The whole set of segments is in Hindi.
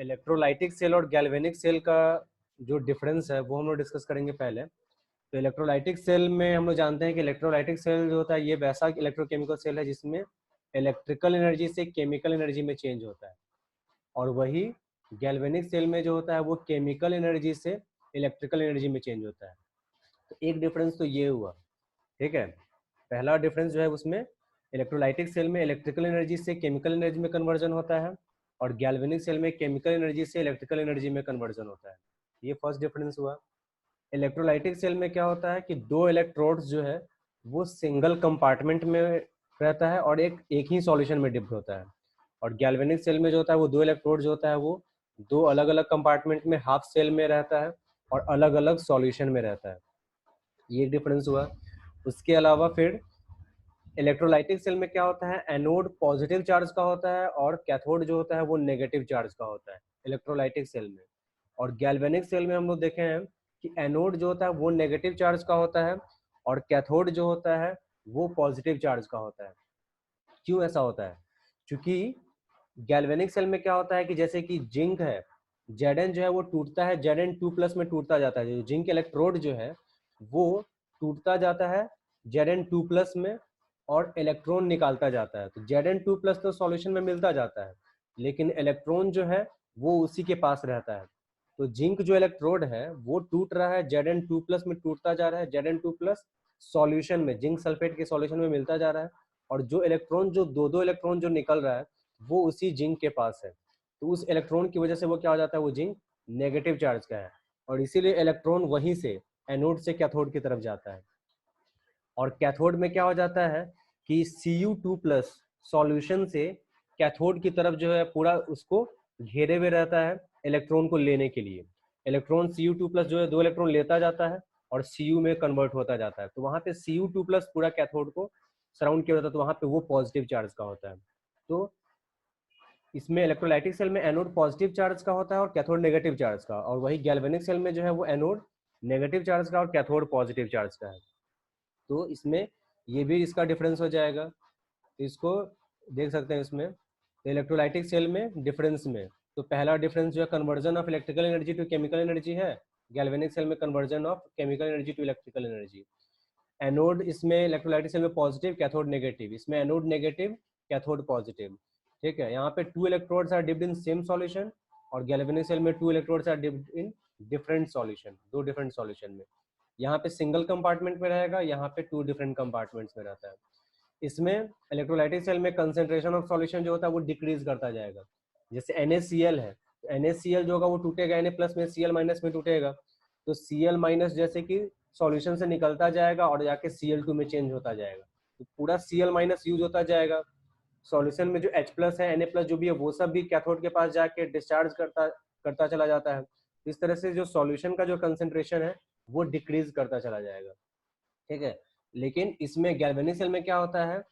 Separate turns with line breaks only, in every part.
इलेक्ट्रोलाइटिक सेल और गैल्वेनिक सेल का जो डिफरेंस है वो हम लोग डिस्कस करेंगे पहले। तो इलेक्ट्रोलाइटिक सेल में हम लोग जानते हैं कि इलेक्ट्रोलाइटिक सेल जो होता है ये वैसा इलेक्ट्रोकेमिकल सेल है जिसमें इलेक्ट्रिकल एनर्जी से केमिकल एनर्जी में चेंज होता है, और वही गैल्वेनिक सेल में जो होता है वो केमिकल एनर्जी से इलेक्ट्रिकल एनर्जी में चेंज होता है। तो एक डिफरेंस तो ये हुआ, ठीक है। पहला डिफरेंस जो है उसमें इलेक्ट्रोलाइटिक सेल में इलेक्ट्रिकल एनर्जी से केमिकल एनर्जी में कन्वर्जन होता है, और गैल्वेनिक सेल में केमिकल एनर्जी से इलेक्ट्रिकल एनर्जी में कन्वर्जन होता है। ये फर्स्ट डिफरेंस हुआ। इलेक्ट्रोलाइटिक सेल में क्या होता है कि दो इलेक्ट्रोड्स जो है वो सिंगल कंपार्टमेंट में रहता है और एक एक ही सॉल्यूशन में डिप्ट होता है, और गैल्वेनिक सेल में जो होता है वो दो इलेक्ट्रोड जो होता है वो दो अलग अलग कंपार्टमेंट में हाफ सेल में रहता है और अलग अलग सॉल्यूशन में रहता है। ये एक डिफरेंस हुआ। उसके अलावा फिर इलेक्ट्रोलाइटिक सेल में क्या होता है, एनोड पॉजिटिव चार्ज का होता है और कैथोड जो होता है वो नेगेटिव चार्ज का होता है इलेक्ट्रोलाइटिक सेल में। और गैल्वेनिक सेल में हम लोग देखे हैं कि एनोड जो होता है वो नेगेटिव चार्ज का होता है और कैथोड जो होता है वो पॉजिटिव चार्ज का होता है। क्यों ऐसा होता है? क्योंकि गैल्वेनिक सेल में क्या होता है कि जैसे कि जिंक है, Zn जो है वो टूटता है, Zn2+ में टूटता जाता है। जो जिंक इलेक्ट्रोड जो है वो टूटता जाता है Zn2+ में और इलेक्ट्रॉन निकालता जाता है। तो Zn2+ तो सॉल्यूशन में मिलता जाता है, लेकिन इलेक्ट्रॉन जो है वो उसी के पास रहता है। तो जिंक जो इलेक्ट्रोड है वो टूट रहा है, Zn2+ में टूटता जा रहा है, Zn2+ सॉल्यूशन में जिंक सल्फेट के सॉल्यूशन में मिलता जा रहा है, और जो इलेक्ट्रॉन जो दो इलेक्ट्रॉन जो निकल रहा है वो उसी जिंक के पास है। तो उस इलेक्ट्रॉन की वजह से वो क्या हो जाता है, वो जिंक नेगेटिव चार्ज का है, और इसीलिए इलेक्ट्रॉन वहीं से एनोड से कैथोड की तरफ जाता है। और कैथोड में क्या हो जाता है कि Cu2+ सॉल्यूशन से कैथोड की तरफ जो है पूरा उसको घेरे हुए रहता है इलेक्ट्रॉन को लेने के लिए। इलेक्ट्रॉन Cu2+ जो है दो इलेक्ट्रॉन लेता जाता है और Cu में कन्वर्ट होता जाता है। तो वहां पे Cu2+ पूरा कैथोड को सराउंड किया होता है, तो वहां पे वो पॉजिटिव चार्ज का होता है। तो इसमें इलेक्ट्रोलाइटिक सेल में एनोड पॉजिटिव चार्ज का होता है और कैथोड नेगेटिव चार्ज का, और वही गैल्वेनिक सेल में जो है वो एनोड नेगेटिव चार्ज का और कैथोड पॉजिटिव चार्ज का है। तो इसमें ये भी इसका डिफरेंस हो जाएगा। तो इसको देख सकते हैं इसमें। तो इलेक्ट्रोलाइटिक सेल में डिफरेंस में तो पहला डिफरेंस जो है conversion of electrical energy to chemical energy है, गैल्वेनिक सेल में conversion of chemical energy to electrical energy. Anode इसमें इलेक्ट्रोलाइटिक सेल में पॉजिटिव, कैथोड नेगेटिव, इसमें एनोड नेगेटिव, कैथोड पॉजिटिव। ठीक है, यहाँ पे two electrodes are dipped in same solution, और गैल्वेनिक सेल में two electrodes are dipped in different solution, दो डिफरेंट सॉल्यूशन में। यहाँ पे सिंगल कंपार्टमेंट में रहेगा, यहाँ पे टू डिफरेंट कंपार्टमेंट्स में रहता है। इसमें इलेक्ट्रोलाइटिक सेल में कंसेंट्रेशन ऑफ सॉल्यूशन जो होता है वो डिक्रीज करता जाएगा। जैसे NaCl है, तो NaCl जो होगा वो टूटेगा Na+ में, Cl- में टूटेगा। तो Cl- जैसे कि सॉल्यूशन से निकलता जाएगा और जाके Cl2 में चेंज होता जाएगा, तो पूरा Cl- यूज होता जाएगा। सॉल्यूशन में जो H+ है, Na+ जो भी है वो सब भी कैथोड के पास जाके डिस्चार्ज करता करता चला जाता है। इस तरह से जो सॉल्यूशन का जो कंसेंट्रेशन है वो डिक्रीज करता चला जाएगा। ठीक है, लेकिन इसमें गैल्वेनिक सेल में क्या होता है,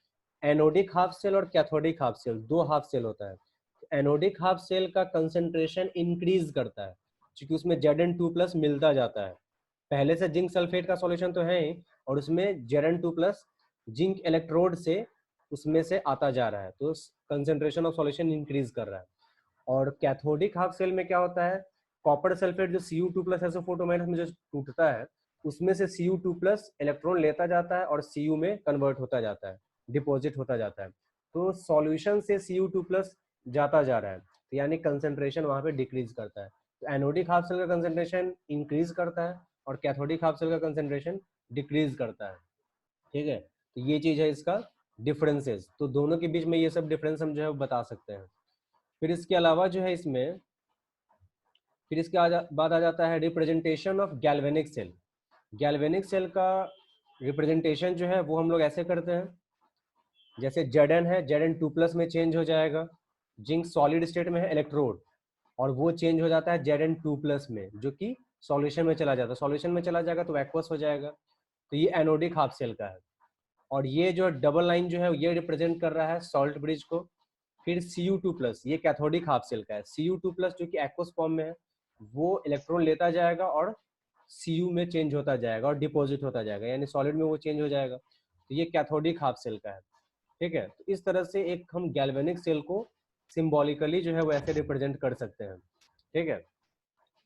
एनोडिक हाफ सेल और कैथोडिक हाफ सेल, दो हाफ सेल होता है। एनोडिक हाफ सेल का कंसेंट्रेशन इंक्रीज करता है क्योंकि उसमें Zn2+ मिलता जाता है। पहले से जिंक सल्फेट का सॉल्यूशन तो है ही, और उसमें Zn2+ जिंक इलेक्ट्रोड से उसमें से आता जा रहा है, तो कंसेंट्रेशन ऑफ सॉल्यूशन इंक्रीज कर रहा है। और कैथोडिक हाफ सेल में क्या होता है, कॉपर सल्फेट जो Cu2+ SO4 में जो टूटता है उसमें से Cu2+ इलेक्ट्रॉन लेता जाता है और Cu में कन्वर्ट होता जाता है, डिपॉजिट होता जाता है। तो सॉल्यूशन से Cu2+ जाता जा रहा है, तो यानी कंसेंट्रेशन वहां पे डिक्रीज करता है। तो एनोडिक हाफ सेल का कंसेंट्रेशन इंक्रीज करता है और कैथोडिक हाफ सेल का कंसेंट्रेशन डिक्रीज करता है। ठीक है, तो ये चीज है इसका डिफरेंसेस। तो दोनों के बीच में ये सब डिफरेंस हम जो है बता सकते हैं। फिर इसके अलावा जो है इसमें फिर इसके बाद आ जाता है representation of galvanic cell. Galvanic cell का रिप्रेजेंटेशन जो है वो हम लोग ऐसे करते हैं, जैसे Zn है, Zn2+ में चेंज हो जाएगा। जिंक सॉलिड स्टेट में है इलेक्ट्रोड, और वो चेंज हो जाता है Zn2+ में, जो कि सॉल्यूशन में चला जाता है। सॉल्यूशन में चला जाएगा तो एक्वस हो जाएगा। तो ये एनोडिक हाफ सेल का है। और ये जो डबल लाइन जो है ये रिप्रेजेंट कर रहा है सॉल्ट ब्रिज को। फिर Cu2+, ये कैथोडिक हाफ सेल का है। Cu2+ जो कि एक्वस फॉर्म में है वो इलेक्ट्रॉन लेता जाएगा और Cu में चेंज होता जाएगा और डिपॉजिट होता जाएगा, यानी सॉलिड में वो चेंज हो जाएगा। तो ये कैथोडिक हाफ सेल का है। ठीक है, तो इस तरह से एक हम गैल्वेनिक सेल को सिंबॉलिकली जो है वो ऐसे रिप्रेजेंट कर सकते हैं, ठीक है।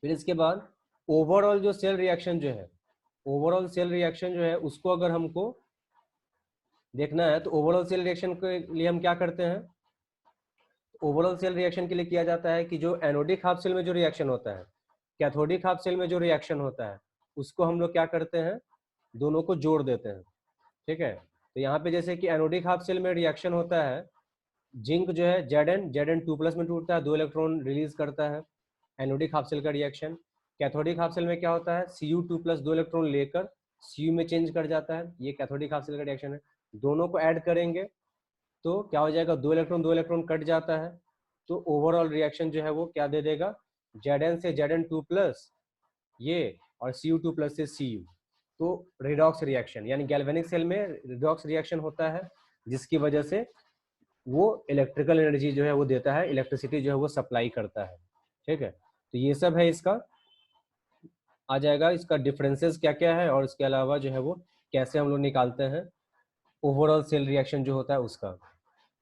फिर इसके बाद ओवरऑल जो सेल रिएक्शन जो है, ओवरऑल सेल रिएक्शन जो है उसको अगर हमको देखना है तो ओवरऑल सेल रिएक्शन के लिए हम क्या करते हैं, ओवरऑल सेल रिएक्शन के लिए किया जाता है कि जो एनोडिक हाफ सेल में जो रिएक्शन होता है, कैथोडिक हाफ सेल में जो रिएक्शन होता है, उसको हम लोग क्या करते हैं, दोनों को जोड़ देते हैं, ठीक है। तो यहाँ पे जैसे कि एनोडिक हाफ सेल में रिएक्शन होता है, जिंक जो है Zn2+ में टूटता है, 2 इलेक्ट्रॉन रिलीज करता है, एनोडिक हाफ सेल का रिएक्शन। कैथोडिक हाफ सेल में क्या होता है, Cu2+ 2 इलेक्ट्रॉन लेकर Cu में चेंज कर जाता है, ये कैथोडिक हाफ सेल का रिएक्शन है। दोनों को ऐड करेंगे तो क्या हो जाएगा, 2 इलेक्ट्रॉन कट जाता है, तो ओवरऑल रिएक्शन जो है वो क्या दे देगा, Zn से Zn2+ ये और Cu2+ से Cu, तो रिडॉक्स रिएक्शन, यानी गैल्वेनिक सेल में रिडॉक्स रिएक्शन होता है, जिसकी वजह से वो इलेक्ट्रिकल एनर्जी जो है वो देता है, इलेक्ट्रिसिटी जो है वो सप्लाई करता है, ठीक है। तो ये सब है, इसका आ जाएगा, इसका डिफरेंसेस क्या क्या है, और इसके अलावा जो है वो कैसे हम लोग निकालते हैं ओवरऑल सेल रिएक्शन जो होता है उसका,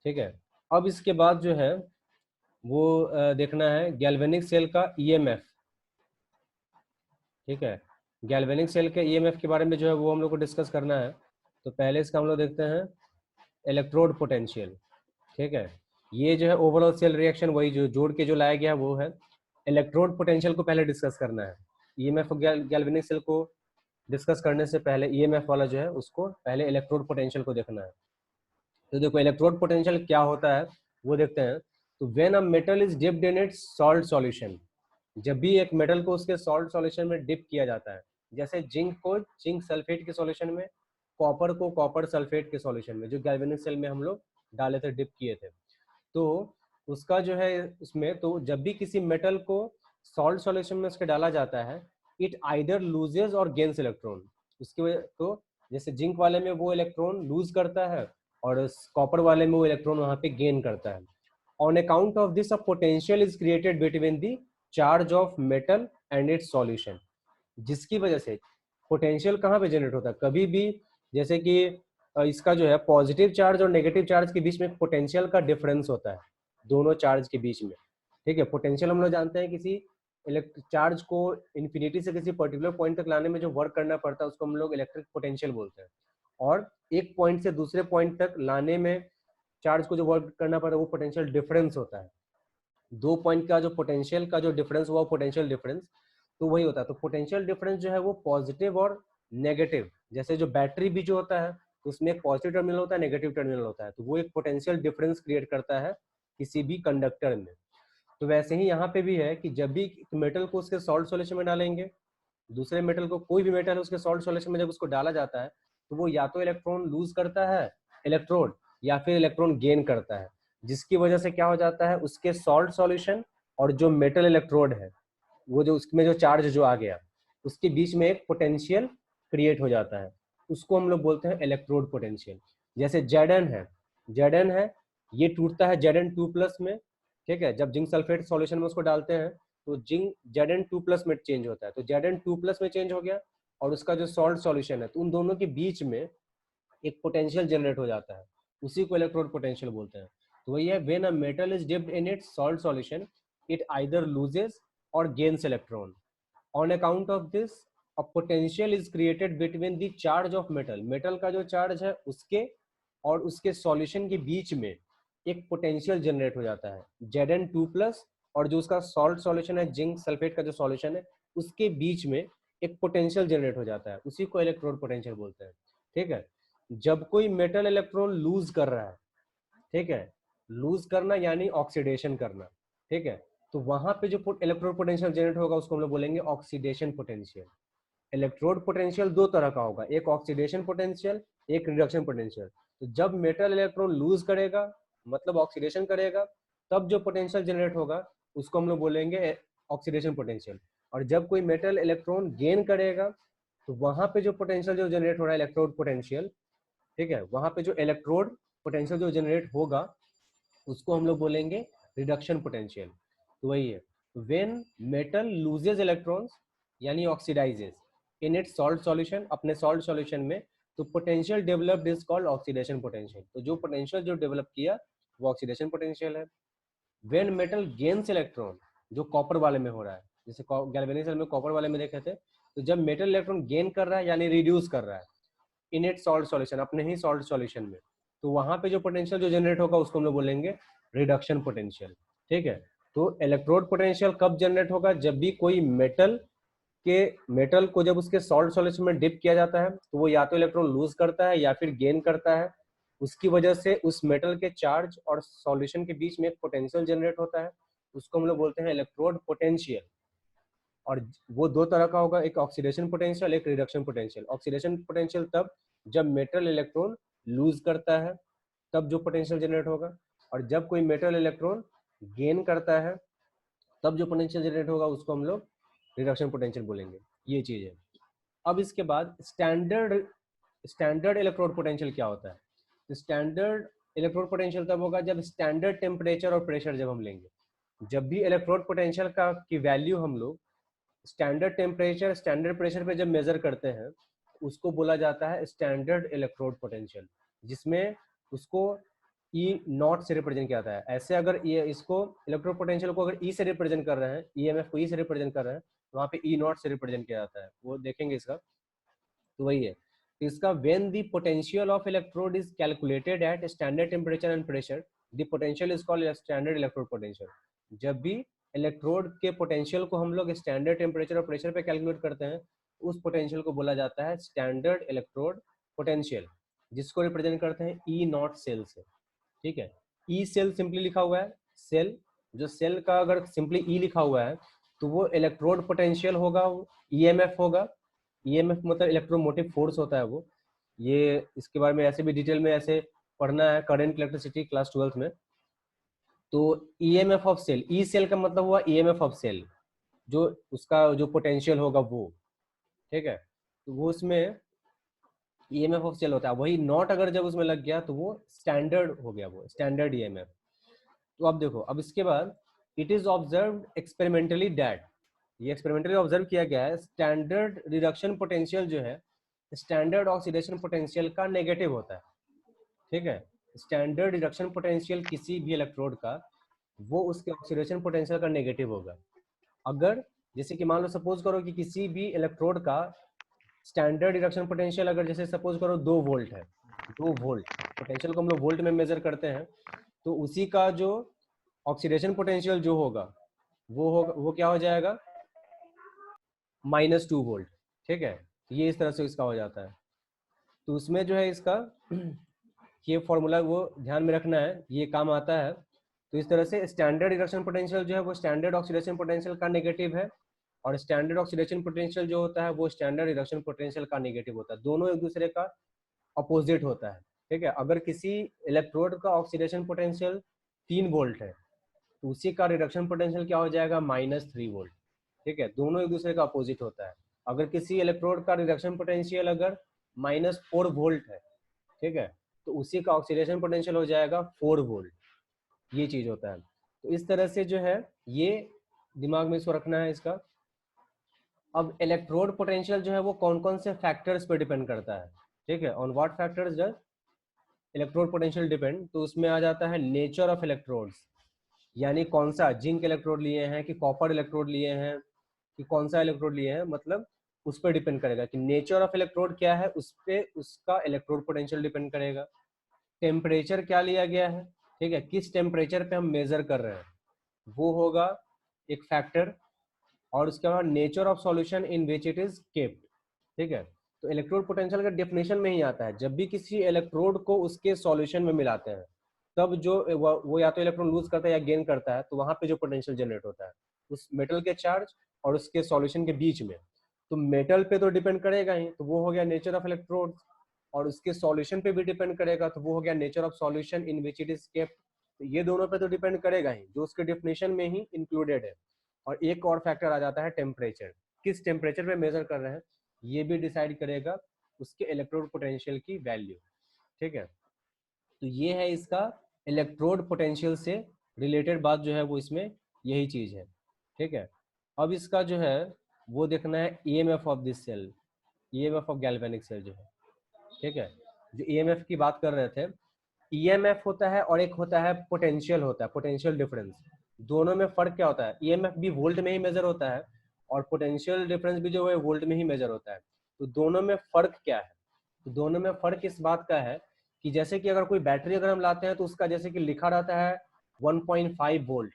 ठीक है। अब इसके बाद जो है वो देखना है गैल्वेनिक सेल का ईएमएफ, ठीक है। गैल्वेनिक सेल के ईएमएफ के बारे में जो है वो हम लोग को डिस्कस करना है। तो पहले इसका हम लोग देखते हैं इलेक्ट्रोड पोटेंशियल, ठीक है। ये जो है ओवरऑल सेल रिएक्शन वही जो जोड़ के जो लाया गया वो है। इलेक्ट्रोड पोटेंशियल को पहले डिस्कस करना है, ईएमएफ गैल्वेनिक सेल को डिस्कस करने से पहले ईएमएफ वाला जो है उसको पहले इलेक्ट्रोड पोटेंशियल को देखना है। तो देखो इलेक्ट्रोड पोटेंशियल क्या होता है वो देखते हैं। तो when a metal is dipped in its salt solution, जब भी एक मेटल को उसके सॉल्ट सॉल्यूशन में डिप किया जाता है, जैसे जिंक को जिंक सल्फेट के सॉल्यूशन में, कॉपर को कॉपर सल्फेट के सॉल्यूशन में, जो गैल्वेनिक सेल में हम लोग डाले थे, डिप किए थे, तो उसका जो है उसमें, तो जब भी किसी मेटल को सॉल्ट सॉल्यूशन में उसके डाला जाता है, it either loses or gains electron, उसकी वजह, तो जैसे जिंक वाले में वो इलेक्ट्रॉन लूज करता है और कॉपर वाले में वो इलेक्ट्रॉन वहां पे गेन करता है। On account of this a potential is created between the charge of metal and it's solution, जिसकी वजह से पोटेंशियल कहाँ पे जनरेट होता है, कभी भी जैसे कि इसका जो है पॉजिटिव चार्ज और नेगेटिव चार्ज के बीच में पोटेंशियल का डिफरेंस होता है, दोनों चार्ज के बीच में, ठीक है। पोटेंशियल हम लोग जानते हैं किसी चार्ज को इन्फिनिटी से किसी पर्टिकुलर पॉइंट तक लाने में जो वर्क करना पड़ता है उसको हम लोग इलेक्ट्रिक पोटेंशियल बोलते हैं, और एक पॉइंट से दूसरे पॉइंट तक लाने में चार्ज को जो वर्क करना पड़ता है वो पोटेंशियल डिफरेंस होता है। दो पॉइंट का जो पोटेंशियल का जो डिफरेंस हुआ पोटेंशियल डिफरेंस, तो वही होता है। तो पोटेंशियल डिफरेंस जो है वो पॉजिटिव और नेगेटिव, जैसे जो बैटरी भी जो होता है उसमें एक पॉजिटिव टर्मिनल होता है, नेगेटिव टर्मिनल होता है, तो वो एक पोटेंशियल डिफरेंस क्रिएट करता है किसी भी कंडक्टर में। तो वैसे ही यहाँ पे भी है कि जब भी मेटल को उसके सॉल्ट सॉल्यूशन में डालेंगे, दूसरे मेटल को, कोई भी मेटल उसके सॉल्ट सॉल्यूशन में जब उसको डाला जाता है, तो वो या तो इलेक्ट्रॉन लूज करता है इलेक्ट्रोड, या फिर इलेक्ट्रॉन गेन करता है, जिसकी वजह से क्या हो जाता है, उसके सॉल्ट सॉल्यूशन और जो मेटल इलेक्ट्रोड है, वो जो उसमें जो चार्ज जो आ गया उसके बीच में एक पोटेंशियल क्रिएट हो जाता है, उसको हम लोग बोलते हैं इलेक्ट्रोड पोटेंशियल। जैसे Zn है ये टूटता है Zn2+ में, ठीक है। जब जिंक सल्फेट सॉल्यूशन में उसको डालते हैं तो जिंक Zn2+ में चेंज होता है, तो Zn2+ में चेंज हो गया, और उसका जो सॉल्ट सॉल्यूशन है तो उन दोनों के बीच में एक पोटेंशियल जनरेट हो जाता है, उसी को इलेक्ट्रोड पोटेंशियल बोलते हैं। तो वही है, when a metal is dipped in its salt solution it either loses or gains electron. On account of this a potential is created between the charge of metal, metal का जो चार्ज है उसके और उसके सॉल्यूशन के बीच में एक पोटेंशियल जनरेट हो जाता है Zn2+, और जो उसका सॉल्ट सॉल्यूशन है जिंक सल्फेट का जो सॉल्यूशन है उसके बीच में एक पोटेंशियल जनरेट हो जाता है, उसी को इलेक्ट्रोड पोटेंशियल बोलते हैं, ठीक है। जब कोई मेटल इलेक्ट्रॉन लूज कर रहा है, ठीक है, लूज करना यानी ऑक्सीडेशन करना, ठीक है, तो वहां पे जो इलेक्ट्रोड पोटेंशियल जनरेट होगा उसको हम लोग बोलेंगे ऑक्सीडेशन पोटेंशियल। इलेक्ट्रोड पोटेंशियल दो तरह का होगा, एक ऑक्सीडेशन पोटेंशियल, एक रिडक्शन पोटेंशियल। तो जब मेटल इलेक्ट्रॉन लूज करेगा मतलब ऑक्सीडेशन करेगा, तब जो पोटेंशियल जनरेट होगा उसको हम लोग बोलेंगे ऑक्सीडेशन पोटेंशियल। और जब कोई मेटल इलेक्ट्रॉन गेन करेगा तो वहां पे जो पोटेंशियल जो जनरेट हो रहा है इलेक्ट्रोड पोटेंशियल, ठीक है, वहां पे जो इलेक्ट्रोड पोटेंशियल जो जनरेट होगा उसको हम लोग बोलेंगे रिडक्शन पोटेंशियल। तो वही है, व्हेन मेटल लूजेस इलेक्ट्रॉन्स यानी ऑक्सीडाइजेस इन इट्स सॉल्ट सॉल्यूशन, अपने सॉल्ट सॉल्यूशन में, तो potential developed is called oxidation potential. तो जो पोटेंशियल जो डेवलप किया वो ऑक्सीडेशन पोटेंशियल है। व्हेन मेटल गेन्स इलेक्ट्रॉन, जो कॉपर वाले में हो रहा है, जैसे गैल्वेनिक सेल में कॉपर वाले में देखे थे, तो जब मेटल इलेक्ट्रॉन गेन कर रहा है यानी रिड्यूस कर रहा है इन इट सॉल्ट सॉल्यूशन, अपने ही सॉल्ट सॉल्यूशन में, तो वहां पे जो पोटेंशियल जो जनरेट होगा उसको हम लोग बोलेंगे रिडक्शन पोटेंशियल। ठीक है, तो इलेक्ट्रोड पोटेंशियल कब जनरेट होगा, जब भी कोई मेटल को जब उसके सॉल्ट सॉल्यूशन में डिप किया जाता है तो वो या तो इलेक्ट्रॉन लूज करता है या फिर गेन करता है, उसकी वजह से उस मेटल के चार्ज और सॉल्यूशन के बीच में एक पोटेंशियल जनरेट होता है, उसको हम लोग बोलते हैं इलेक्ट्रोड पोटेंशियल। और वो दो तरह का होगा, एक ऑक्सीडेशन पोटेंशियल, एक रिडक्शन पोटेंशियल। ऑक्सीडेशन पोटेंशियल तब जब मेटल इलेक्ट्रॉन लूज करता है तब जो पोटेंशियल जनरेट होगा, और जब कोई मेटल इलेक्ट्रॉन गेन करता है तब जो पोटेंशियल जनरेट होगा उसको हम लोग रिडक्शन पोटेंशियल बोलेंगे। ये चीज है। अब इसके बाद स्टैंडर्ड इलेक्ट्रोड पोटेंशियल क्या होता है, तो स्टैंडर्ड इलेक्ट्रोड पोटेंशियल तब होगा जब स्टैंडर्ड टेम्परेचर और प्रेशर जब हम लेंगे, जब भी इलेक्ट्रोड पोटेंशियल का की वैल्यू हम लोग स्टैंडर्ड टेम्परेचर स्टैंडर्ड प्रेशर पे जब मेजर करते हैं उसको बोला जाता है स्टैंडर्ड इलेक्ट्रोड पोटेंशियल, जिसमें उसको ई नॉट से रिप्रेजेंट किया जाता है। ऐसे अगर ये इसको इलेक्ट्रोड पोटेंशियल को अगर ई से रिप्रेजेंट कर रहे हैं, ईएमएफ को ई से रिप्रेजेंट कर रहे हैं, तो वहाँ पे ई नॉट से रिप्रेजेंट किया जाता है, वो देखेंगे इसका। तो वही है, तो इसका when the potential of electrode is calculated at standard temperature and pressure the potential is called standard electrode potential. जब भी इलेक्ट्रोड के पोटेंशियल को हम लोग स्टैंडर्ड टेम्परेचर और प्रेशर पे कैलकुलेट करते हैं, उस पोटेंशियल को बोला जाता है स्टैंडर्ड इलेक्ट्रोड पोटेंशियल, जिसको रिप्रेजेंट करते हैं ई नॉट सेल से। ठीक है, ई सेल सिंपली लिखा हुआ है, सेल जो सेल का अगर सिंपली ई लिखा हुआ है तो वो इलेक्ट्रोड पोटेंशियल होगा, ईएमएफ होगा। ईएमएफ मतलब इलेक्ट्रोमोटिव फोर्स होता है वो, ये इसके बारे में ऐसे भी डिटेल में ऐसे पढ़ना है करंट इलेक्ट्रिसिटी क्लास 12th में। तो EMF of cell, E cell का मतलब हुआ ईएमएफ ऑफ सेल, जो उसका जो पोटेंशियल होगा वो। ठीक है, तो वो उसमें ईएमएफ ऑफ सेल होता है, वही नॉट अगर जब उसमें लग गया तो वो स्टैंडर्ड हो गया, वो स्टैंडर्ड ईएमएफ। तो अब देखो, अब इसके बाद it is observe experimentally that, ये एक्सपेरिमेंटली ऑब्जर्व किया गया है स्टैंडर्ड रिडक्शन पोटेंशियल जो है स्टैंडर्ड ऑक्सीडेशन पोटेंशियल का नेगेटिव होता है। ठीक है, स्टैंडर्ड रिडक्शन पोटेंशियल किसी भी इलेक्ट्रोड का वो उसके ऑक्सीडेशन पोटेंशियल का नेगेटिव होगा। अगर जैसे कि मान लो सपोज करो कि किसी भी इलेक्ट्रोड का स्टैंडर्ड रिडक्शन पोटेंशियल अगर जैसे सपोज करो 2 वोल्ट है, 2 वोल्ट पोटेंशियल को हम लोग वोल्ट में मेजर करते हैं, तो उसी का जो ऑक्सीडेशन पोटेंशियल जो होगा वो क्या हो जाएगा, -2 वोल्ट। ठीक है, ये इस तरह से इसका हो जाता है। तो उसमें जो है इसका ये फॉर्मूला वो ध्यान में रखना है, ये काम आता है। तो इस तरह से स्टैंडर्ड रिडक्शन पोटेंशियल जो है वो स्टैंडर्ड ऑक्सीडेशन पोटेंशियल का नेगेटिव है, और स्टैंडर्ड ऑक्सीडेशन पोटेंशियल जो होता है वो स्टैंडर्ड रिडक्शन पोटेंशियल का नेगेटिव होता है, दोनों एक दूसरे का अपोजिट होता है। ठीक है, अगर किसी इलेक्ट्रोड का ऑक्सीडेशन पोटेंशियल 3 वोल्ट है तो उसी का रिडक्शन पोटेंशियल क्या हो जाएगा, -3 वोल्ट। ठीक है, दोनों एक दूसरे का अपोजिट होता है। अगर किसी इलेक्ट्रोड का रिडक्शन पोटेंशियल अगर -4 वोल्ट है, ठीक है, तो उसी का ऑक्सीडेशन पोटेंशियल हो जाएगा 4 वोल्ट। ये चीज होता है। तो इस तरह से जो है ये दिमाग में इसको रखना है इसका। अब इलेक्ट्रोड पोटेंशियल जो है वो कौन कौन से फैक्टर्स पे डिपेंड करता है, ठीक है, on what factors does electrode potential depend, तो उसमें आ जाता है नेचर ऑफ इलेक्ट्रोड्स, यानी कौन सा जिंक इलेक्ट्रोड लिए हैं कि कॉपर इलेक्ट्रोड लिए हैं कि कौन सा इलेक्ट्रोड लिए हैं, मतलब उस पर डिपेंड करेगा कि नेचर ऑफ इलेक्ट्रोड क्या है, उस पर उसका इलेक्ट्रोड पोटेंशियल डिपेंड करेगा। टेम्परेचर क्या लिया गया है, ठीक है, किस टेम्परेचर पे हम मेजर कर रहे हैं वो होगा एक फैक्टर। और उसके बाद nature of solution in which it is kept. ठीक है, तो इलेक्ट्रोड पोटेंशियल का डेफिनेशन में ही आता है, जब भी किसी इलेक्ट्रोड को उसके सॉल्यूशन में मिलाते हैं तब जो वो या तो इलेक्ट्रॉन लूज करता है या गेन करता है, तो वहां पे जो पोटेंशियल जनरेट होता है उस मेटल के चार्ज और उसके सॉल्यूशन के बीच में, तो मेटल पे तो डिपेंड करेगा ही, तो वो हो गया नेचर ऑफ इलेक्ट्रोड, और उसके सॉल्यूशन पे भी डिपेंड करेगा, तो वो हो गया nature of solution in which it is kept. तो ये दोनों पे तो डिपेंड करेगा ही, जो उसके डेफिनेशन में ही इंक्लूडेड है। और एक और फैक्टर आ जाता है टेम्परेचर, किस टेम्परेचर पे मेजर कर रहे हैं ये भी डिसाइड करेगा उसके इलेक्ट्रोड पोटेंशियल की वैल्यू। ठीक है, तो ये है इसका इलेक्ट्रोड पोटेंशियल से रिलेटेड बात जो है वो इसमें यही चीज है। ठीक है, अब इसका जो है वो देखना है EMF of this cell, EMF of galvanic cell जो है। ठीक है, जो ईएमएफ की बात कर रहे थे ईएमएफ होता है और एक होता है पोटेंशियल होता है, पोटेंशियल डिफरेंस। दोनों में फर्क क्या होता है? ईएमएफ भी वोल्ट में ही मेजर होता है और पोटेंशियल डिफरेंस भी जो है वोल्ट में ही मेजर होता है। तो दोनों में फर्क क्या है? तो दोनों में फर्क इस बात का है कि जैसे कि अगर कोई बैटरी अगर हम लाते हैं तो उसका जैसे कि लिखा रहता है 1.5 वोल्ट,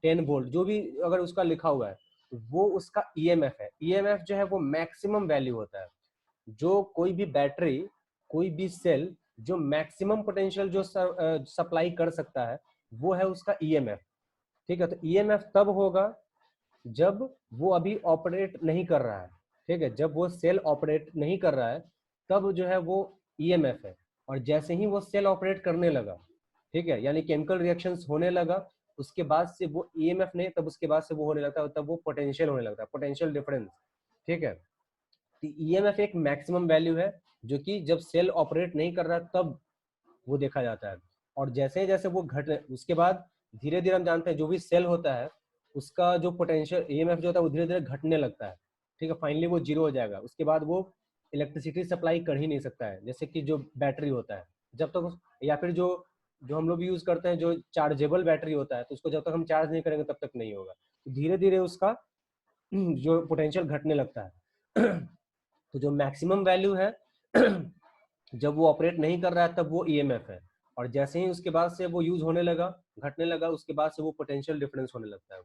10 वोल्ट, जो भी अगर उसका लिखा हुआ है वो उसका ईएमएफ है। ईएमएफ जो है वो मैक्सिमम वैल्यू होता है। जो कोई भी बैटरी, कोई भी सेल जो मैक्सिमम पोटेंशियल जो सप्लाई कर सकता है वो है उसका ईएमएफ। ठीक है, तो ईएमएफ तब होगा जब वो अभी ऑपरेट नहीं कर रहा है। ठीक है, जब वो सेल ऑपरेट नहीं कर रहा है तब जो है वो ईएमएफ है। और जैसे ही वो सेल ऑपरेट करने लगा, ठीक है, यानी केमिकल रिएक्शंस होने लगा, उसके बाद से वो ईएमएफ नहीं, तब उसके बाद से वो होने लगता है, तब वो पोटेंशियल होने लगता है, पोटेंशियल डिफरेंस। ठीक है, तो ईएमएफ एक मैक्सिमम वैल्यू है जो कि जब सेल ऑपरेट नहीं कर रहा तब वो देखा जाता है। और जैसे जैसे वो घट, उसके बाद धीरे धीरे हम जानते हैं जो भी सेल होता है उसका जो पोटेंशियल ईएमएफ जो होता है वो धीरे धीरे घटने लगता है। ठीक है, फाइनली वो जीरो हो जाएगा। उसके बाद वो इलेक्ट्रिसिटी सप्लाई कर ही नहीं सकता है, जैसे कि जो बैटरी होता है जब तक या फिर जो जो हम लोग यूज करते हैं जो चार्जेबल बैटरी होता है, तो उसको जब तक हम चार्ज नहीं करेंगे तब तक नहीं होगा। तो धीरे धीरे उसका जो पोटेंशियल घटने लगता है। तो जो मैक्सिमम वैल्यू है जब वो ऑपरेट नहीं कर रहा है तब वो ईएमएफ है। और जैसे ही उसके बाद से वो यूज होने लगा, घटने लगा, उसके बाद से वो पोटेंशियल डिफरेंस होने लगता है।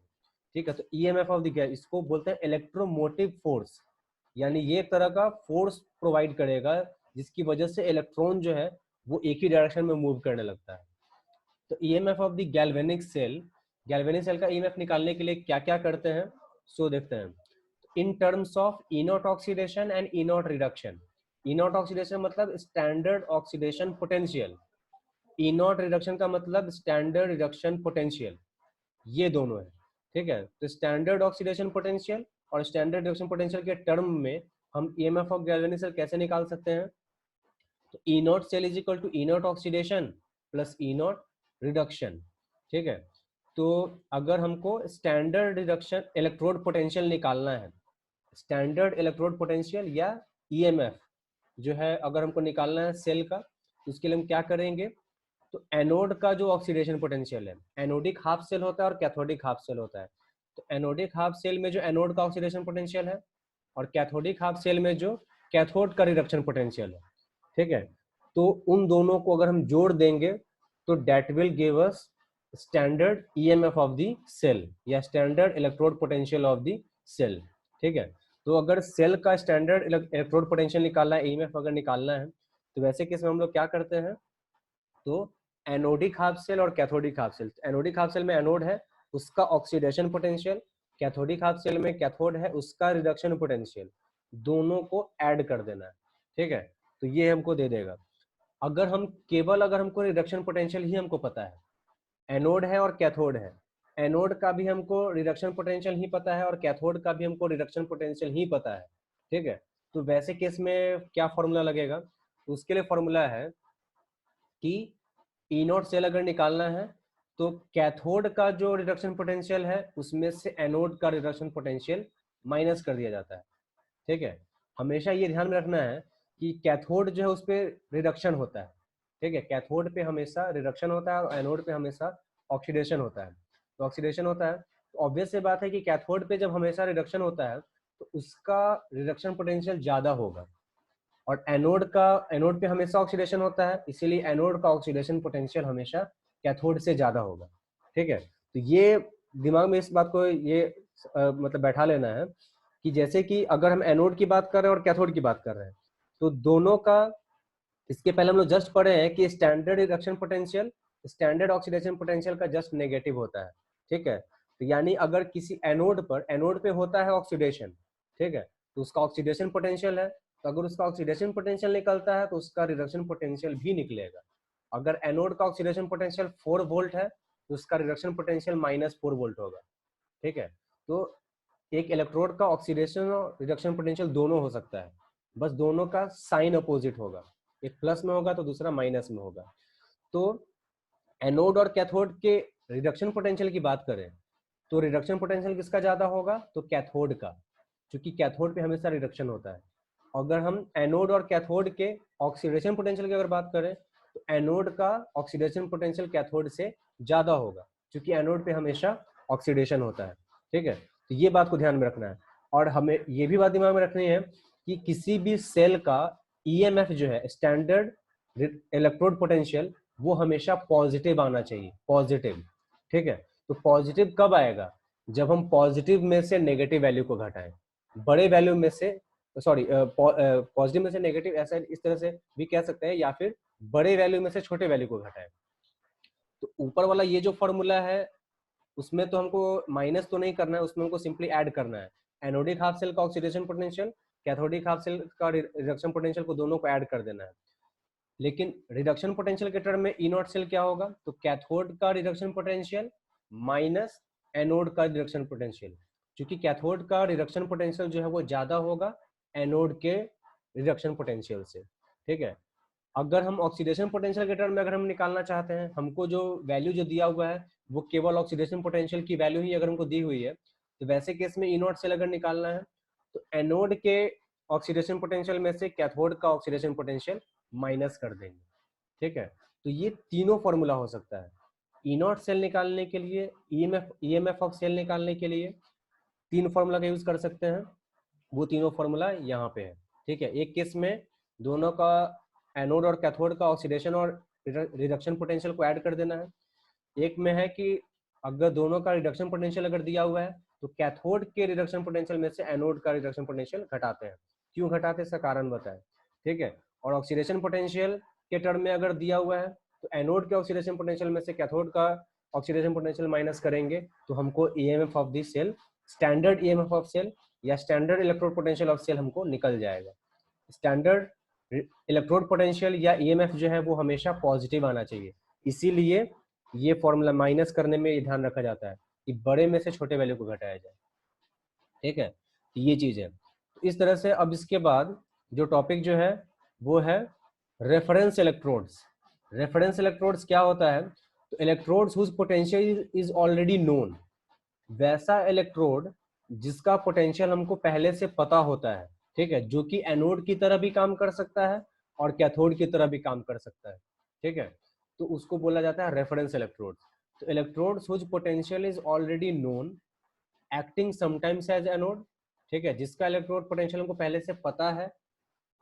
ठीक है, तो ईएमएफ ऑफ द गैस, इसको बोलते हैं इलेक्ट्रोमोटिव फोर्स। यानी ये एक तरह का फोर्स प्रोवाइड करेगा जिसकी वजह से इलेक्ट्रॉन जो है वो एक ही डायरेक्शन में मूव करने लगता है। तो EMF of the galvanic cell का ईएमएफ निकालने के लिए क्या क्या करते हैं सो देखते हैं। In terms of E naught oxidation and E naught reduction. E naught oxidation मतलब standard oxidation potential, E naught reduction का मतलब स्टैंडर्ड रिडक्शन पोटेंशियल, ये दोनों है। ठीक है, तो स्टैंडर्ड ऑक्सीडेशन पोटेंशियल और स्टैंडर्ड रिडक्शन पोटेंशियल के टर्म में हम ईएमएफ ऑफ गैल्वेनिक सेल कैसे निकाल सकते हैं? तो E naught cell is equal to E naught oxidation plus E naught reduction. ठीक है, तो अगर हमको स्टैंडर्ड रिडक्शन इलेक्ट्रोड पोटेंशियल निकालना है, स्टैंडर्ड इलेक्ट्रोड पोटेंशियल या ईएमएफ जो है अगर हमको निकालना है सेल का, तो उसके लिए हम क्या करेंगे? तो एनोड का जो ऑक्सीडेशन पोटेंशियल है, एनोडिक हाफ सेल होता है और कैथोडिक हाफ सेल होता है। तो एनोडिक हाफ सेल में जो एनोड का ऑक्सीडेशन पोटेंशियल है और कैथोडिक हाफ सेल में जो कैथोड का रिडक्शन पोटेंशियल है। ठीक है, तो उन दोनों को अगर हम जोड़ देंगे तो that will give us standard EMF of the cell या standard electrode potential of the cell. ठीक है, तो अगर सेल का स्टैंडर्ड इलेक्ट्रोड पोटेंशियल निकालना है, ईएमएफ अगर निकालना है, तो वैसे केस में हम लोग क्या करते हैं? तो एनोडिक हाफ सेल और cathodic half cell, anodic half cell में एनोड है उसका oxidation potential, cathodic half cell में कैथोड है उसका रिडक्शन पोटेंशियल, दोनों को ऐड कर देना है। ठीक है, तो ये हमको दे देगा। अगर हम केवल अगर हमको रिडक्शन पोटेंशियल ही हमको पता है, एनोड है और कैथोड है, एनोड का भी हमको रिडक्शन पोटेंशियल ही पता है और कैथोड का भी हमको रिडक्शन पोटेंशियल ही पता है। ठीक है, तो वैसे केस में क्या फॉर्मूला लगेगा? तो उसके लिए फॉर्मूला है कि ई नॉट सेल अगर निकालना है तो कैथोड का जो रिडक्शन पोटेंशियल है उसमें से एनोड का रिडक्शन पोटेंशियल माइनस कर दिया जाता है। ठीक है, हमेशा ये ध्यान में रखना है कि कैथोड जो है उस पर रिडक्शन होता है। ठीक है, कैथोड पे हमेशा रिडक्शन होता है और एनोड पे हमेशा ऑक्सीडेशन होता है। तो ऑक्सीडेशन होता है तो ऑब्वियस से बात है कि कैथोड पे जब हमेशा रिडक्शन होता है तो उसका रिडक्शन पोटेंशियल ज़्यादा होगा। और एनोड पे हमेशा ऑक्सीडेशन होता है, इसीलिए एनोड का ऑक्सीडेशन पोटेंशियल हमेशा कैथोड से ज़्यादा होगा। ठीक है, तो ये दिमाग में इस बात को ये मतलब बैठा लेना है कि जैसे कि अगर हम एनोड की बात कर रहे हैं और कैथोड की बात कर रहे हैं तो दोनों का, इसके पहले हम लोग जस्ट पढ़े हैं कि standard reduction potential standard oxidation potential का जस्ट नेगेटिव होता है। ठीक है, तो यानी अगर किसी एनोड पे होता है ऑक्सीडेशन, ठीक है, तो उसका ऑक्सीडेशन पोटेंशियल है, तो अगर उसका ऑक्सीडेशन पोटेंशियल निकलता है तो उसका रिडक्शन पोटेंशियल भी निकलेगा। अगर एनोड का ऑक्सीडेशन पोटेंशियल 4 वोल्ट है तो उसका रिडक्शन पोटेंशियल -4 वोल्ट होगा। ठीक है, तो एक इलेक्ट्रोड का ऑक्सीडेशन और रिडक्शन पोटेंशियल दोनों हो सकता है, बस दोनों का साइन अपोजिट होगा, एक प्लस में होगा तो दूसरा माइनस में होगा। तो एनोड और कैथोड के रिडक्शन पोटेंशियल की बात करें तो रिडक्शन पोटेंशियल किसका ज्यादा होगा? तो कैथोड का, क्योंकि कैथोड पे हमेशा रिडक्शन होता है। अगर हम एनोड और कैथोड के ऑक्सीडेशन पोटेंशियल की अगर बात करें तो एनोड का ऑक्सीडेशन पोटेंशियल कैथोड से ज्यादा होगा, क्योंकि एनोड पे हमेशा ऑक्सीडेशन होता है। ठीक है, तो ये बात को ध्यान में रखना है। और हमें ये भी बात दिमाग में रखनी है कि किसी भी सेल का ईएमएफ जो है, स्टैंडर्ड इलेक्ट्रोड पोटेंशियल, वो हमेशा पॉजिटिव आना चाहिए, पॉजिटिव। ठीक है, तो पॉजिटिव कब आएगा? जब हम पॉजिटिव में से नेगेटिव वैल्यू को घटाएं, बड़े वैल्यू में से, सॉरी पॉजिटिव में से नेगेटिव, ऐसा इस तरह से भी कह सकते हैं, या फिर बड़े वैल्यू में से छोटे वैल्यू को घटाएं। तो ऊपर वाला ये जो फॉर्मूला है उसमें तो हमको माइनस तो नहीं करना है, उसमें हमको सिंपली ऐड करना है। एनोडिक हाफ सेल का oxidation potential, cathodic half cell का रिडक्शन पोटेंशियल को दोनों को ऐड कर देना है। लेकिन रिडक्शन पोटेंशियल के टर्म में ई नॉट सेल क्या होगा? तो कैथोड का रिडक्शन पोटेंशियल माइनस एनोड का रिडक्शन पोटेंशियल, क्योंकि कैथोड का रिडक्शन पोटेंशियल जो है वो ज्यादा होगा एनोड के रिडक्शन पोटेंशियल से। ठीक है, अगर हम ऑक्सीडेशन पोटेंशियल के टर्म में अगर हम निकालना चाहते हैं, हमको जो वैल्यू जो दिया हुआ है वो केवल ऑक्सीडेशन पोटेंशियल की वैल्यू ही अगर हमको दी हुई है, तो वैसे केस में ई नॉट सेल अगर निकालना है तो एनोड के ऑक्सीडेशन पोटेंशियल में से कैथोड का ऑक्सीडेशन पोटेंशियल माइनस कर देंगे। ठीक है, तो ये तीनों फॉर्मूला हो सकता है। ई नॉट सेल निकालने के लिए, ईएमएफ ऑफ सेल निकालने के लिए तीन फॉर्मूला का यूज कर सकते हैं। वो तीनों फॉर्मूला यहाँ पे है। ठीक है, एक केस में दोनों का एनोड और कैथोड का ऑक्सीडेशन और रिडक्शन पोटेंशियल को ऐड कर देना है। एक में है कि अगर दोनों का रिडक्शन पोटेंशियल अगर दिया हुआ है तो कैथोड के रिडक्शन पोटेंशियल में से एनोड का रिडक्शन पोटेंशियल घटाते हैं। क्यों घटाते हैं इसका कारण बताएं। ठीक है, और ऑक्सीडेशन पोटेंशियल के टर्म में अगर दिया हुआ है तो एनोड के ऑक्सीडेशन पोटेंशियल में से कैथोड का ऑक्सीडेशन पोटेंशियल माइनस करेंगे तो हमको EMF of the cell, standard EMF of cell या standard electrode potential of cell हमको निकल जाएगा। स्टैंडर्ड इलेक्ट्रोड पोटेंशियल या ईएमएफ जो है वो हमेशा पॉजिटिव आना चाहिए, इसीलिए ये फॉर्मूला माइनस करने में ये ध्यान रखा जाता है कि बड़े में से छोटे वैल्यू को घटाया जाए। ठीक है, तो ये चीज है। तो इस तरह से अब इसके बाद जो टॉपिक जो है वो है रेफरेंस इलेक्ट्रोड्स। रेफरेंस इलेक्ट्रोड्स क्या होता है? तो electrodes whose potential is already known, वैसा इलेक्ट्रोड जिसका पोटेंशियल हमको पहले से पता होता है। ठीक है, जो कि एनोड की तरह भी काम कर सकता है और कैथोड की तरह भी काम कर सकता है। ठीक है, तो उसको बोला जाता है रेफरेंस इलेक्ट्रोड। तो electrodes whose potential is already known acting sometimes as anode. ठीक है, जिसका इलेक्ट्रोड पोटेंशियल हमको पहले से पता है,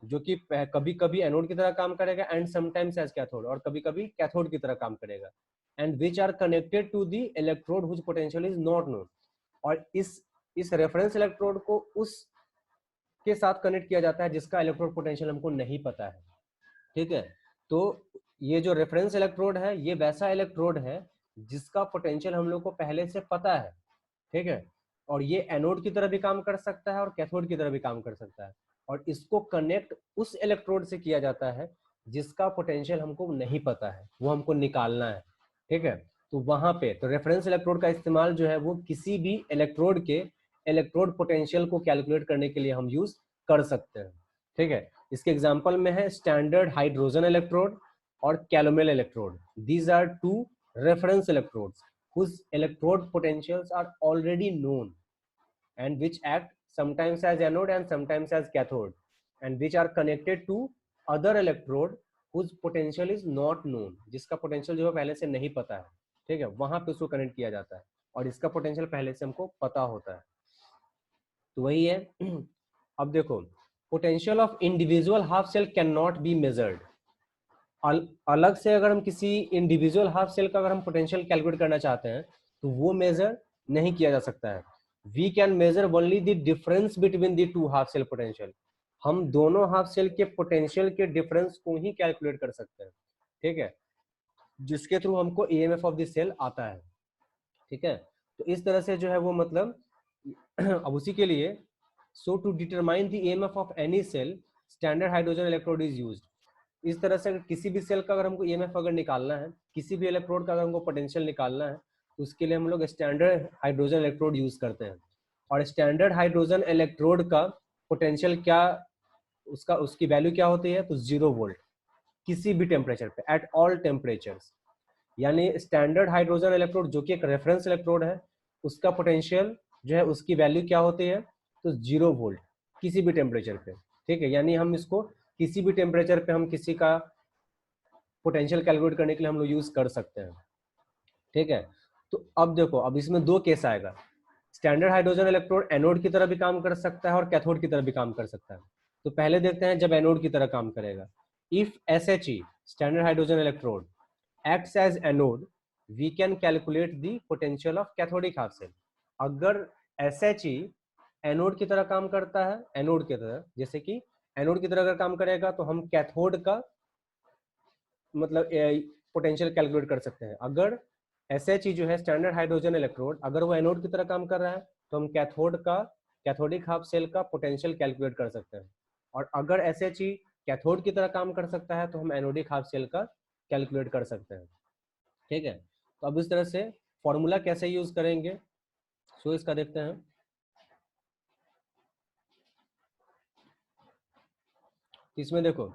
जो कि कभी कभी एनोड की तरह काम करेगा, एंड समटाइम्स एज कैथोड, और कभी कभी कैथोड की तरह काम करेगा, and which are connected to the electrode whose potential is not known. और इस रेफरेंस इलेक्ट्रोड को उस के साथ कनेक्ट किया जाता है जिसका इलेक्ट्रोड पोटेंशियल हमको नहीं पता है। ठीक है, तो ये जो रेफरेंस इलेक्ट्रोड है ये वैसा इलेक्ट्रोड है जिसका पोटेंशियल हम लोग को पहले से पता है। ठीक है, और ये एनोड की तरह भी काम कर सकता है और कैथोड की तरह भी काम कर सकता है, और इसको कनेक्ट उस इलेक्ट्रोड से किया जाता है जिसका पोटेंशियल हमको नहीं पता है, वो हमको निकालना है। ठीक है, तो वहां पे तो रेफरेंस इलेक्ट्रोड का इस्तेमाल जो है वो किसी भी इलेक्ट्रोड के इलेक्ट्रोड पोटेंशियल को कैलकुलेट करने के लिए हम यूज कर सकते हैं। ठीक है, इसके एग्जांपल में है स्टैंडर्ड हाइड्रोजन इलेक्ट्रोड और calomel electrode. These are two reference electrodes whose electrode potentials are already known and which act sometimes as anode and sometimes as cathode, and which are connected to other electrode whose potential is not known, जिसका पोटेंशियल जो है पहले से नहीं पता है। ठीक है, वहां पे उसको कनेक्ट किया जाता है और इसका पोटेंशियल पहले से हमको पता होता है। तो वही है। अब देखो, potential of individual half cell can not be measured. अलग से अगर हम किसी इंडिविजुअल हाफ सेल का अगर हम पोटेंशियल कैलकुलेट करना चाहते हैं तो वो मेजर नहीं किया जा सकता है। We can measure only the difference between the two half cell potential. हम दोनों हाफ सेल के पोटेंशियल के डिफरेंस को ही कैलकुलेट कर सकते हैं। ठीक है, जिसके थ्रू हमको ईएमएफ ऑफ द सेल आता है। ठीक है, तो इस तरह से जो है वो मतलब अब उसी के लिए so to determine the EMF of any cell standard hydrogen electrode is used. इस तरह से किसी भी सेल का अगर हमको ईएमएफ अगर निकालना है, किसी भी इलेक्ट्रोड का अगर हमको पोटेंशियल निकालना है, तो उसके लिए हम लोग स्टैंडर्ड हाइड्रोजन इलेक्ट्रोड यूज करते हैं। और स्टैंडर्ड हाइड्रोजन इलेक्ट्रोड का पोटेंशियल क्या, उसकी वैल्यू क्या होती है? तो 0 वोल्ट किसी भी टेम्परेचर पे, एट ऑल टेम्परेचर्स। यानी स्टैंडर्ड हाइड्रोजन इलेक्ट्रोड जो कि एक रेफरेंस इलेक्ट्रोड है, उसका पोटेंशियल जो है उसकी वैल्यू क्या होती है? तो 0 वोल्ट किसी भी टेम्परेचर पे। ठीक है, यानी हम इसको किसी भी टेम्परेचर पे हम किसी का पोटेंशियल कैलकुलेट करने के लिए हम लोग यूज कर सकते हैं। ठीक है, तो अब देखो, अब इसमें दो केस आएगा। स्टैंडर्ड हाइड्रोजन इलेक्ट्रोड एनोड की तरह भी काम कर सकता है और कैथोड की तरह भी काम कर सकता है। तो पहले देखते हैं जब एनोड की तरह काम करेगा। If SHE standard hydrogen electrode acts as anode, we can calculate the potential of cathodic half cell। अगर SHE एनोड की तरह काम करता है, एनोड की तरह, जैसे कि एनोड की तरह अगर काम करेगा तो हम कैथोड का मतलब पोटेंशियल कैलकुलेट कर सकते हैं। अगर SHE जो है स्टैंडर्ड हाइड्रोजन इलेक्ट्रोड, अगर वो एनोड की तरह काम कर रहा है तो हम कैथोड का, कैथोडिक हाफ सेल का पोटेंशियल कैलकुलेट कर सकते हैं। और अगर SHE कैथोड की तरह काम कर सकता है तो हम एनोडिक हाफ सेल का कैलकुलेट कर सकते हैं। ठीक है, तो अब इस तरह से फॉर्मूला कैसे यूज करेंगे, सो इसका देखते हैं। इसमें देखो,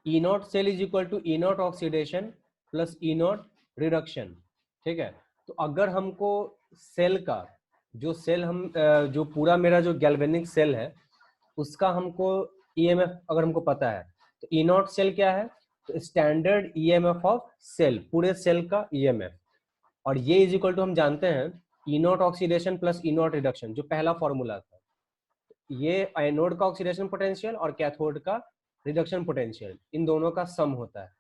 E naught cell is equal to E naught oxidation plus E naught reduction. ठीक है, तो अगर हमको सेल का जो सेल हम जो पूरा मेरा जो गैल्वेनिक सेल है उसका हमको ईएमएफ अगर हमको पता है, तो ई नॉट सेल क्या है, तो स्टैंडर्ड ईएमएफ ऑफ सेल, पूरे सेल का ईएमएफ। और ये इज इक्वल टू हम जानते हैं E naught oxidation plus E naught reduction, जो पहला फॉर्मूला था। ये एनोड का ऑक्सीडेशन पोटेंशियल और कैथोड का रिडक्शन पोटेंशियल, इन दोनों का सम होता है।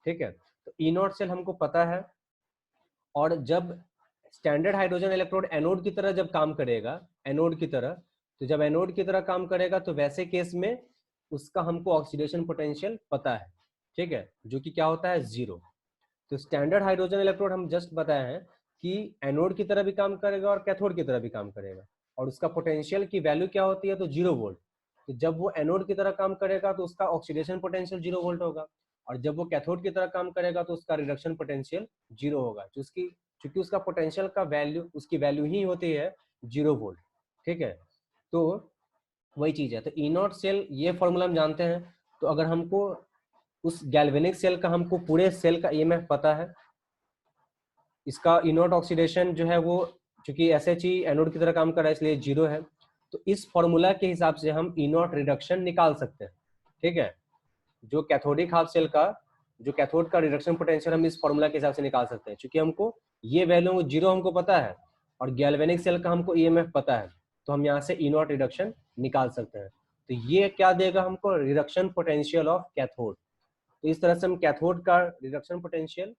ठीक है, तो ई नॉट सेल हमको पता है। और जब स्टैंडर्ड हाइड्रोजन इलेक्ट्रोड एनोड की तरह जब काम करेगा, एनोड की तरह, तो जब एनोड की तरह काम करेगा तो वैसे केस में उसका हमको ऑक्सीडेशन पोटेंशियल पता है। ठीक है, जो कि क्या होता है, 0। तो स्टैंडर्ड हाइड्रोजन इलेक्ट्रोड हम जस्ट बताए हैं कि एनोड की तरह भी काम करेगा और कैथोड की तरह भी काम करेगा, और उसका पोटेंशियल की वैल्यू क्या होती है, तो 0 वोल्ट। तो जब वो एनोड की तरह काम करेगा तो उसका ऑक्सीडेशन पोटेंशियल 0 वोल्ट होगा, और जब वो कैथोड की तरह काम करेगा तो उसका रिडक्शन पोटेंशियल 0 होगा, क्योंकि उसका पोटेंशियल का वैल्यू, उसकी वैल्यू ही होती है 0 वोल्ट। ठीक है, तो वही चीज है। तो ई नॉट सेल, ये फॉर्मूला हम जानते हैं। तो अगर हमको उस गैल्वेनिक सेल का, हमको पूरे सेल का ईएमएफ पता है, इसका ई नॉट ऑक्सीडेशन जो है वो, चूंकि SHE एनोड की तरह काम कर रहा है इसलिए 0 है, तो इस फॉर्मूला के हिसाब से हम ई नॉट रिडक्शन निकाल सकते हैं। ठीक है, जो कैथोडिक हाफ सेल का, जो कैथोड का रिडक्शन पोटेंशियल, हम इस फॉर्मूला के हिसाब से निकाल सकते हैं। क्योंकि हमको ये वैल्यू 0 हमको पता है और गैल्वेनिक सेल का हमको ईएमएफ पता है, तो हम यहाँ से ई नॉट रिडक्शन निकाल सकते हैं। तो ये क्या देगा हमको, रिडक्शन पोटेंशियल ऑफ कैथोड। तो इस तरह से हम कैथोड का रिडक्शन पोटेंशियल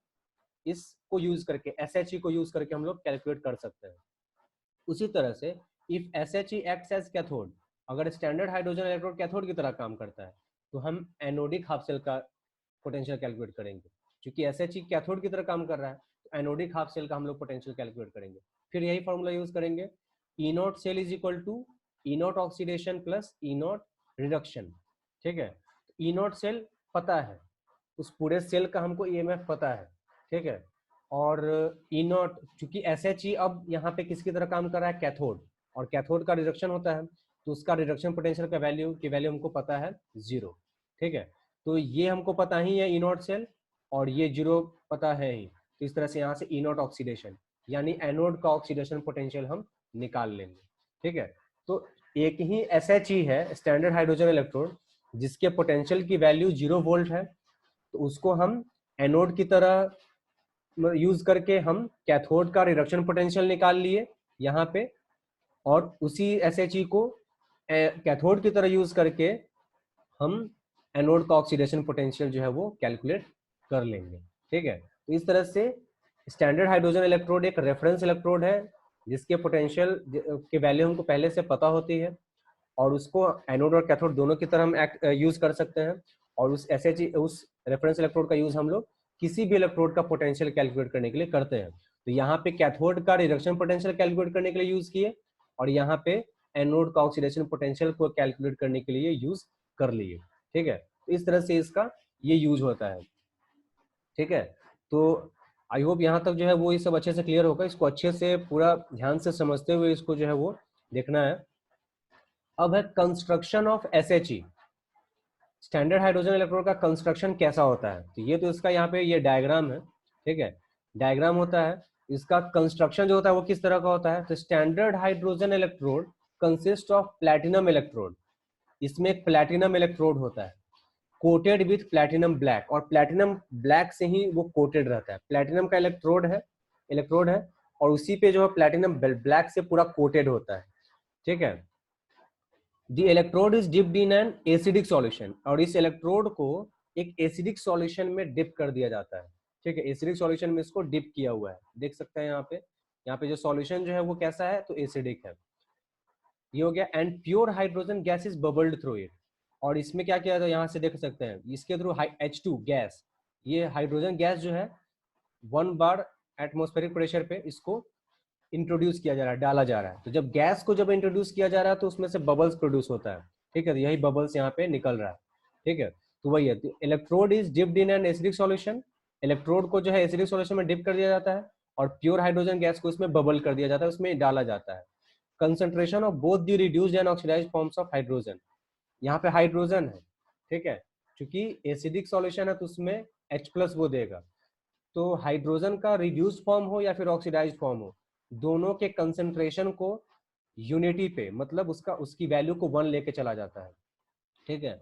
इसको यूज करके, SHE को यूज करके हम लोग कैलकुलेट कर सकते हैं। उसी तरह से if SHE acts as cathode, अगर स्टैंडर्ड हाइड्रोजन इलेक्ट्रोड कैथोड की तरह काम करता है तो हम एनोडिक हाफ सेल का पोटेंशियल कैलकुलेट करेंगे। क्योंकि SHE कैथोड की तरह काम कर रहा है तो एनोडिक हाफ सेल का हम लोग पोटेंशियल कैलकुलेट करेंगे। फिर यही फॉर्मूला यूज करेंगे, E naught cell is equal to E naught oxidation plus E naught reduction. ठीक है, ई नॉट सेल पता है, उस पूरे सेल का हमको ईएमएफ पता है। ठीक है, और ई नॉट, चूंकि SHE अब यहाँ पे किसकी तरह काम कर रहा है, कैथोड, और कैथोड का रिडक्शन होता है तो उसका रिडक्शन पोटेंशियल का वैल्यू हमको पता है 0। ठीक है, तो ये हमको पता ही है ई नॉट सेल, और ये 0 पता है ही। तो इस तरह से यहाँ से ई नॉट ऑक्सीडेशन, यानी एनोड का ऑक्सीडेशन पोटेंशियल हम निकाल लेंगे। ठीक है, तो एक ही SHE है, स्टैंडर्ड हाइड्रोजन इलेक्ट्रोड, जिसके पोटेंशियल की वैल्यू 0 वोल्ट है, तो उसको हम एनोड की तरह यूज करके हम कैथोड का रिडक्शन पोटेंशियल निकाल लिए यहाँ पे, और उसी SHE को कैथोड की तरह यूज करके हम एनोड का ऑक्सीडेशन पोटेंशियल जो है वो कैलकुलेट कर लेंगे। ठीक है, तो इस तरह से स्टैंडर्ड हाइड्रोजन इलेक्ट्रोड एक रेफरेंस इलेक्ट्रोड है जिसके पोटेंशियल की वैल्यू हमको पहले से पता होती है, और उसको एनोड और कैथोड दोनों की तरह हम यूज कर सकते हैं। और उस SHE, उस रेफरेंस इलेक्ट्रोड का यूज हम लोग किसी भी इलेक्ट्रोड का पोटेंशियल कैलकुलेट करने के लिए करते हैं। तो यहाँ पे कैथोड का रिडक्शन पोटेंशियल कैलकुलेट करने के लिए यूज किए, और यहाँ पे एनोड का ऑक्सीडेशन पोटेंशियल को कैलकुलेट करने के लिए यूज कर लिए। ठीक है, तो इस तरह से इसका ये यूज होता है। ठीक है, तो आई होप यहाँ तक जो है वो ये सब अच्छे से क्लियर होगा। इसको अच्छे से पूरा ध्यान से समझते हुए इसको जो है वो देखना है। अब है construction of SHE, standard hydrogen electrode का कंस्ट्रक्शन कैसा होता है। तो ये तो इसका यहाँ पे ये डायग्राम है। ठीक है, डायग्राम होता है, इसका कंस्ट्रक्शन जो होता है वो किस तरह का होता है। तो standard hydrogen electrode consist of platinum electrode, इसमें एक प्लैटिनम इलेक्ट्रोड होता है। कोटेड विथ प्लैटिनम ब्लैक, और प्लैटिनम ब्लैक से ही वो कोटेड रहता है। प्लैटिनम का इलेक्ट्रोड है और उसी पे जो है प्लैटिनम ब्लैक से पूरा कोटेड होता है, ठीक है। The electrode is dipped in an acidic solution, और इस इलेक्ट्रोड को एक एसिडिक सॉल्यूशन में डिप कर दिया जाता है, ठीक है। एसिडिक सॉल्यूशन में इसको डिप किया हुआ है, देख सकते हैं यहाँ पे जो सॉल्यूशन जो है वो कैसा है, तो एसिडिक है। ये हो गया। And pure hydrogen gas is bubbled through it, और इसमें क्या किया था, यहाँ से देख सकते हैं इसके थ्रू H2 गैस, ये हाइड्रोजन गैस जो है 1 बार एटमॉस्फेरिक प्रेशर पे इसको इंट्रोड्यूस किया जा रहा है, डाला जा रहा है। तो जब गैस को जब इंट्रोड्यूस किया जा रहा है तो उसमें से बबल्स प्रोड्यूस होता है, ठीक है। तो यही बबल्स यहाँ पे निकल रहा है, ठीक है। तो वही है, electrode is dipped in an acidic solution, electrode को जो है एसिडिक सॉल्यूशन में डिप कर दिया जाता है, और प्योर हाइड्रोजन गैस को इसमें बबल कर दिया जाता है, उसमें डाला जाता है। Concentration of both the reduced and oxidised forms of hydrogen, यहाँ पे हाइड्रोजन है, ठीक है, क्योंकि एसिडिक सॉल्यूशन है तो उसमें H+ वो देगा। तो हाइड्रोजन का रिड्यूस्ड फॉर्म हो या फिर ऑक्सीडाइज्ड फॉर्म हो, दोनों के कंसंट्रेशन को यूनिटी पे, मतलब उसकी वैल्यू को 1 लेके चला जाता है, ठीक है।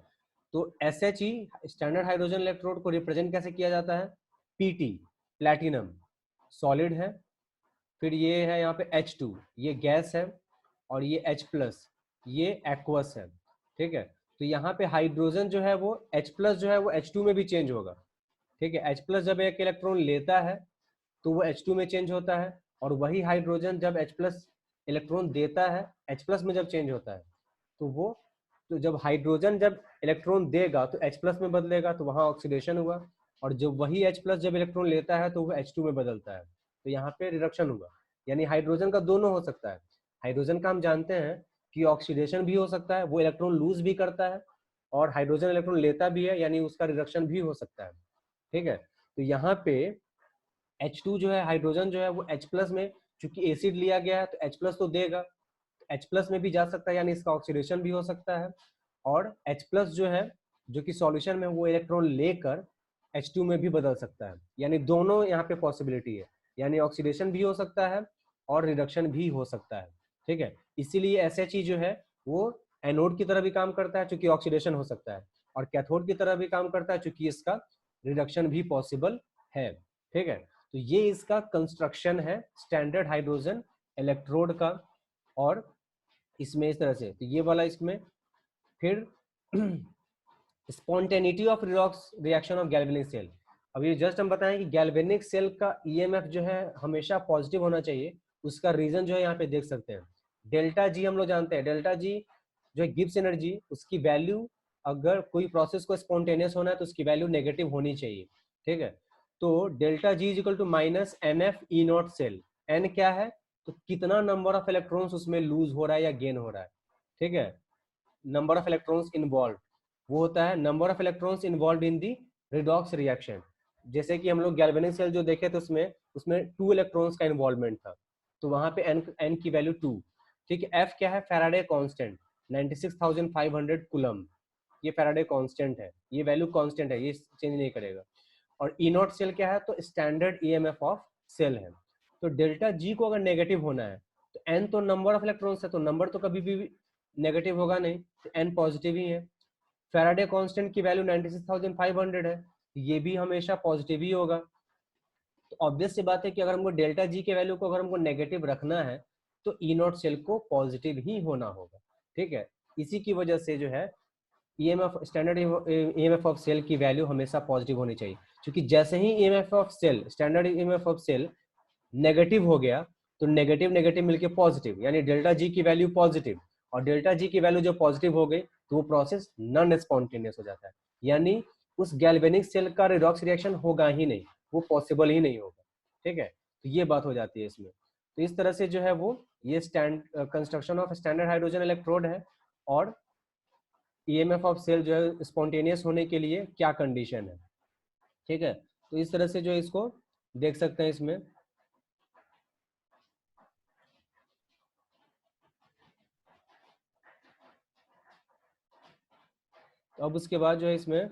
तो SHE स्टैंडर्ड हाइड्रोजन इलेक्ट्रोड को रिप्रेजेंट कैसे किया जाता है, PT प्लैटिनम सॉलिड है, फिर ये है यहाँ पे H2 ये गैस है, और ये H+ ये एक्वस है, ठीक है। तो यहाँ पे हाइड्रोजन जो है वो H+ जो है वो H2 में भी चेंज होगा, ठीक है। H+ जब एक इलेक्ट्रॉन लेता है तो वो H2 में चेंज होता है, और वही हाइड्रोजन जब H+ इलेक्ट्रॉन देता है H+ में जब चेंज होता है तो वो, तो जब हाइड्रोजन जब इलेक्ट्रॉन देगा तो H+ में बदलेगा, तो वहाँ ऑक्सीडेशन हुआ, और जब वही H+ जब इलेक्ट्रॉन लेता है तो वो H2 में बदलता है, तो यहाँ पे रिडक्शन हुआ। यानी हाइड्रोजन का दोनों हो सकता है। हाइड्रोजन का हम जानते हैं कि ऑक्सीडेशन भी हो सकता है, वो इलेक्ट्रॉन लूज भी करता है, और हाइड्रोजन इलेक्ट्रॉन लेता भी है, यानी उसका रिडक्शन भी हो सकता है, ठीक है। तो यहाँ पे H2 जो है, हाइड्रोजन जो है वो H+ में, चूंकि एसिड लिया गया है तो H+ तो देगा, H+ में भी जा सकता है, यानी इसका ऑक्सीडेशन भी हो सकता है, और H+ जो है जो कि सॉल्यूशन में वो इलेक्ट्रॉन लेकर H2 में भी बदल सकता है, यानी दोनों यहाँ पे पॉसिबिलिटी है, यानी ऑक्सीडेशन भी हो सकता है और रिडक्शन भी हो सकता है, ठीक है। इसीलिए SHE जो है वो एनोड की तरह भी काम करता है चूंकि ऑक्सीडेशन हो सकता है, और कैथोड की तरह भी काम करता है चूंकि इसका रिडक्शन भी पॉसिबल है, ठीक है। तो ये इसका कंस्ट्रक्शन है स्टैंडर्ड हाइड्रोजन इलेक्ट्रोड का, और इसमें इस तरह से, तो ये वाला इसमें फिर spontaneity of redox reaction of galvanic cell. अब ये जस्ट हम बताएं कि गैल्वेनिक सेल का EMF जो है हमेशा पॉजिटिव होना चाहिए, उसका रीजन जो है यहाँ पे देख सकते हैं। डेल्टा जी हम लोग जानते हैं, डेल्टा जी जो है गिब्स एनर्जी, उसकी वैल्यू, अगर कोई प्रोसेस को स्पॉन्टेनियस होना है तो उसकी वैल्यू नेगेटिव होनी चाहिए, ठीक है। तो delta G is equal to -NF E0 cell. N क्या है, तो कितना नंबर ऑफ इलेक्ट्रॉन्स उसमें लूज हो रहा है या गेन हो रहा है, ठीक है। नंबर ऑफ इलेक्ट्रॉन्स इन्वॉल्व, वो होता है number of electrons involve in the redox reaction. जैसे कि हम लोग गैल्वेनिक सेल जो देखे थे उसमें उसमें 2 इलेक्ट्रॉन्स का इन्वॉल्वमेंट था, तो वहां पे एन की वैल्यू 2, ठीक है। एफ क्या है, फैराडे कांस्टेंट 96,500 कूलम, ये फैराडे कांस्टेंट है, ये वैल्यू कांस्टेंट है, ये चेंज नहीं करेगा। और E0 सेल क्या है, तो स्टैंडर्ड EMF ऑफ सेल है। तो डेल्टा जी को अगर नेगेटिव होना है तो एन तो नंबर ऑफ इलेक्ट्रॉन्स है, तो नंबर तो कभी भी नेगेटिव होगा नहीं, तो एन पॉजिटिव ही है। फैराडे कांस्टेंट की वैल्यू 96,500 है, ये भी हमेशा पॉजिटिव ही होगा। तो ऑब्वियस सी बात है कि अगर हमको डेल्टा जी के वैल्यू को अगर हमको नेगेटिव रखना है तो E0 सेल को पॉजिटिव ही होना होगा, ठीक है। इसी की वजह से जो है EMF standard EMF of cell की वैल्यू हमेशा पॉजिटिव होनी चाहिए, क्योंकि जैसे ही EMF of cell standard EMF of cell negative हो गया तो नेगेटिव नेगेटिव मिलके पॉजिटिव, यानी डेल्टा जी की वैल्यू पॉजिटिव, और डेल्टा जी की वैल्यू जब पॉजिटिव हो गई तो वो प्रोसेस नॉन स्पॉन्टेनियस हो जाता है, यानी उस गैल्वेनिक सेल का रिडॉक्स रिएक्शन होगा ही नहीं, वो पॉसिबल ही नहीं होगा, ठीक है। तो ये बात हो जाती है इसमें। तो इस तरह से जो है वो ये construction of standard hydrogen electrode है, और EMF ऑफ सेल जो है स्पॉन्टेनियस होने के लिए क्या कंडीशन है, ठीक है। तो इस तरह से जो इसको देख सकते हैं इसमें। तो अब उसके बाद जो है इसमें